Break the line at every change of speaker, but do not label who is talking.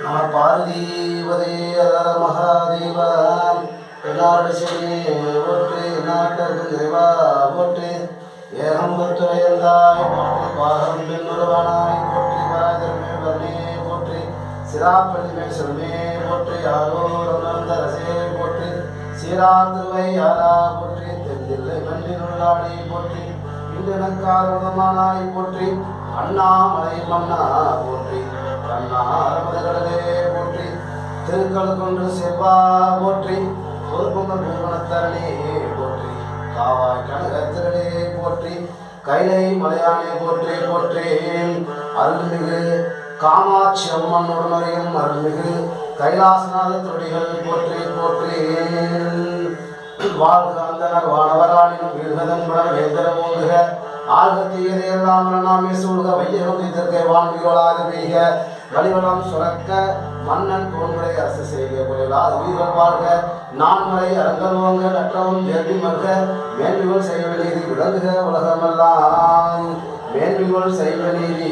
நம பார்வதிபதே ஹர மகாதேவ என்னாடு செடி போற்றி நாட்டருக்கு தேவா போற்றி ஏகம்பத்துறையந்தாய் போற்றி பாகம் பின்னுருவனாய் போற்றி பாதமே வர்ணே போற்றி சிராப்பள்ளிமே செல்மே போற்றி ஆரோரசே போற்றி சீராந்திருவை யாரா போற்றி தெந்தில்லை மன்றினுள்ளாடி போற்றி இன்றனக்காரமானாய் போற்றி அண்ணாமலை மன்னா போற்றி கண்ணாரமதே போற்றி திருக்கள் கொன்று செவ்வா போற்றி பொறுப்புங்கள் பூவனத்தரணே போற்றி காவாய் கனகத்திரளே போற்றி கைலை மலையானே போற்றி போற்றி அருள்மிகு காமாட்சி அம்மன் உடனரையும் அருள்மிகு கைலாசநாத தொடிகள் போற்றி போற்றி வாழ்க அந்தனர் வானவராணினும் வீழ்கதன் படம் வேந்தர ஓங்குக ஆழ்கத்தீரையெல்லாம் நாமே சூழ்க வையகம் இதற்கை வான்விகளாக பெய்க வழிவளம் சுரக்க மன்னன் தோன்றை அரசு செய்க புயலாத உயிர்கள் வாழ்க நான்மறை அரங்கல் ஓங்க நற்றவும் தேடி மல்க மேன்மிகள் செய்வ நீதி விளங்குக உலகமெல்லாம் மேன்மிகள் செய்வ நீதி